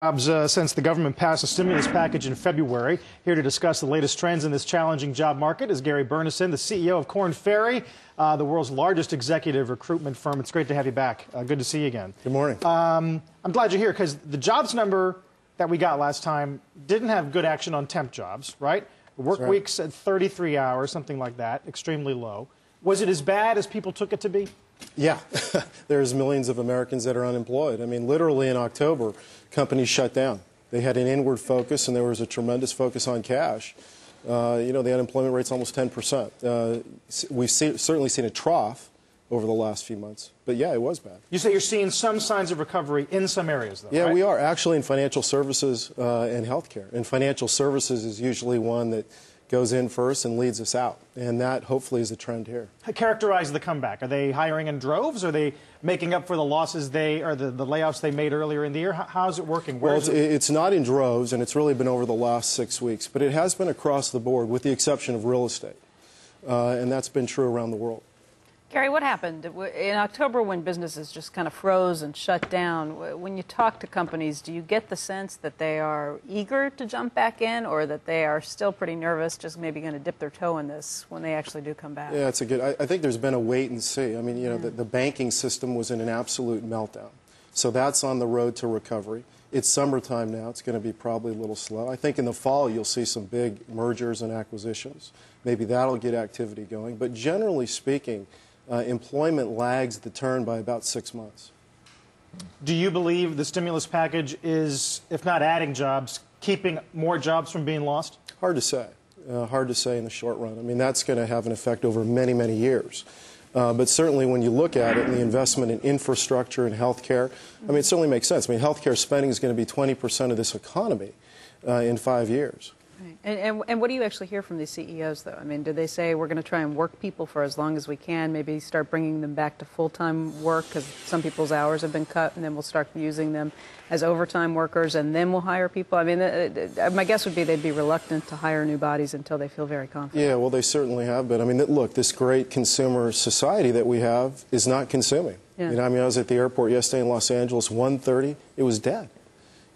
Since the government passed a stimulus package in February. Here to discuss the latest trends in this challenging job market is Gary Burnison, the CEO of Korn, Ferry, the world's largest executive recruitment firm. It's great to have you back. Good to see you again. Good morning. I'm glad you're here because the jobs number that we got last time didn't have good action on temp jobs, right? Work weeks at 33 hours, something like that, extremely low. Was it as bad as people took it to be? Yeah, there's millions of Americans that are unemployed. I mean, literally in October, companies shut down. They had an inward focus, and there was a tremendous focus on cash. You know, the unemployment rate's almost 10%. We've certainly seen a trough over the last few months. But, yeah, it was bad. You say you're seeing some signs of recovery in some areas, though, Yeah, right? we are, actually, in financial services and healthcare. And financial services is usually one that goes in first and leads us out. And that, hopefully, is a trend here. Characterize the comeback. Are they hiring in droves? Are they making up for the losses the layoffs they made earlier in the year? How's it working? Well, it's not in droves, and it's really been over the last 6 weeks. But it has been across the board, with the exception of real estate. And that's been true around the world. Gary, what happened in October when businesses just kind of froze and shut down? When you talk to companies, do you get the sense that they are eager to jump back in, or that they are still pretty nervous, just maybe going to dip their toe in this when they actually do come back? Yeah, it's a good. I think there's been a wait and see. I mean, you know, the banking system was in an absolute meltdown, so that's on the road to recovery. It's summertime now. It's going to be probably a little slow. I think in the fall you'll see some big mergers and acquisitions. Maybe that'll get activity going. But generally speaking, employment lags the turn by about 6 months. Do you believe the stimulus package is, if not adding jobs, keeping more jobs from being lost? Hard to say. Hard to say in the short run. I mean, that's going to have an effect over many, many years. But certainly when you look at it and the investment in infrastructure and health care, I mean, it certainly makes sense. I mean, health care spending is going to be 20% of this economy in 5 years. Right. And what do you actually hear from these CEOs, though? I mean, do they say we're going to try and work people for as long as we can, maybe start bringing them back to full-time work because some people's hours have been cut, and then we'll start using them as overtime workers, and then we'll hire people? I mean, my guess would be they'd be reluctant to hire new bodies until they feel very confident. Yeah, well, they certainly have been. I mean, look, this great consumer society that we have is not consuming. Yeah. You know, I mean, I was at the airport yesterday in Los Angeles, 1:30, it was dead.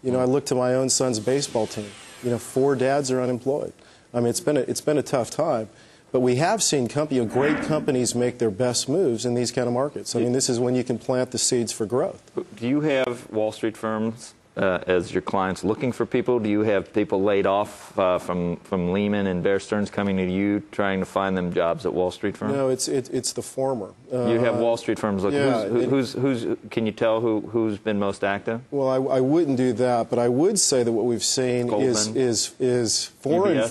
You know, I looked to my own son's baseball team. You know, 4 dads are unemployed. I mean, it's been a tough time, but we have seen great companies make their best moves in these kind of markets. I mean, this is when you can plant the seeds for growth. Do you have Wall Street firms as your clients looking for people? Do you have people laid off from Lehman and Bear Stearns coming to you trying to find them jobs at Wall Street firms? No, it's the former. You have Wall Street firms looking. Yeah, can you tell who's been most active? Well, I wouldn't do that, but I would say that what we've seen is foreign.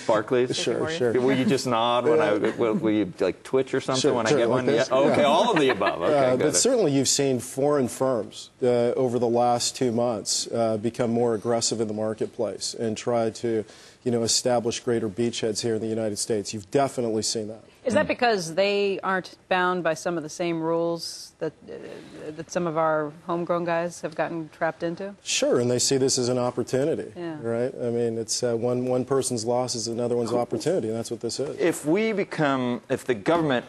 Barclays. Sure. Will you just nod when will you like twitch or something when I get one? Okay, yeah. Okay, all of the above. Okay, but certainly you've seen foreign firms over the last 2 months become more aggressive in the marketplace and try to, you know, establish greater beachheads here in the United States. You've definitely seen that. Is that because they aren't bound by some of the same rules that some of our homegrown guys have gotten trapped into? Sure, and they see this as an opportunity, right? I mean, it's one person's loss is another one's opportunity, and that's what this is. If the government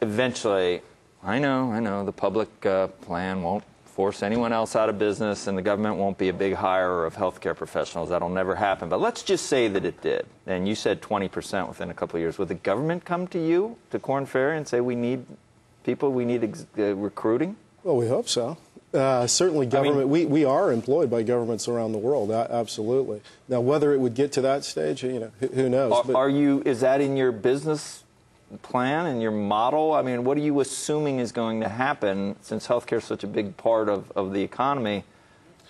eventually, I know the public plan won't force anyone else out of business, and the government won't be a big hirer of healthcare professionals. That'll never happen. But let's just say that it did, and you said 20% within a couple of years. Would the government come to you, to Korn Ferry, and say, we need people, we need recruiting? Well, we hope so. Certainly government, we are employed by governments around the world, absolutely. Now, whether it would get to that stage, you know, who knows? Is that in your business plan and your model? I mean, what are you assuming is going to happen since healthcare is such a big part of the economy?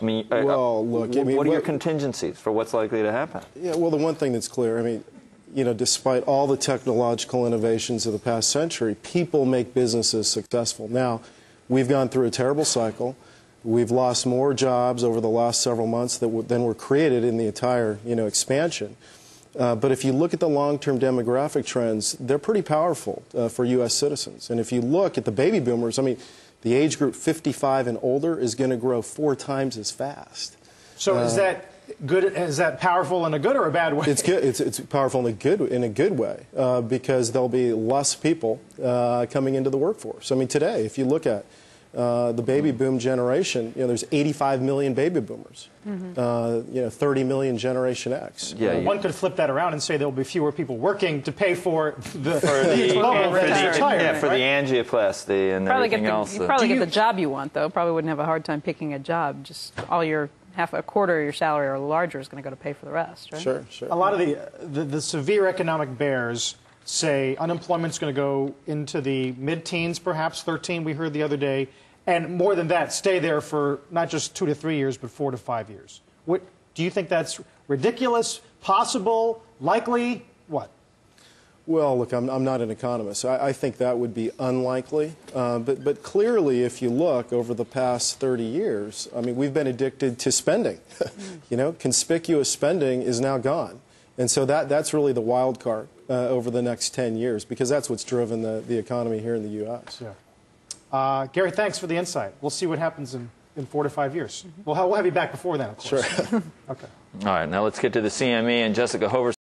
I mean, well, look, what are your contingencies for what's likely to happen? Yeah, well, the one thing that's clear, I mean, you know, despite all the technological innovations of the past century, people make businesses successful. Now, we've gone through a terrible cycle. We've lost more jobs over the last several months than were created in the entire, you know, expansion. But if you look at the long-term demographic trends, they're pretty powerful for U.S. citizens. And if you look at the baby boomers, I mean, the age group 55 and older is going to grow 4 times as fast. So is that good? Is that powerful in a good or a bad way? It's good. It's powerful in a good way because there'll be less people coming into the workforce. I mean, today, if you look at the baby boom generation, there's 85 million baby boomers, 30 million Generation X. Yeah, one could flip that around and say there will be fewer people working to pay for the angioplasty and everything else. You probably get the job you want, though. Probably wouldn't have a hard time picking a job. Just a quarter of your salary or larger is going to go to pay for the rest, right? Sure. A lot of the severe economic bears say unemployment's going to go into the mid-teens, perhaps 13, we heard the other day, and more than that, stay there for not just 2 to 3 years, but 4 to 5 years. What do you think that's ridiculous, possible, likely? What? Well, look, I'm not an economist. I think that would be unlikely. But clearly, if you look over the past 30 years, I mean, we've been addicted to spending. Conspicuous spending is now gone. And so that's really the wild card over the next 10 years, because that's what's driven the economy here in the U.S. Yeah. Gary, thanks for the insight. We'll see what happens in 4 to 5 years. We'll have you back before then, of course. Sure. Okay. All right, now let's get to the CME and Jessica Hover.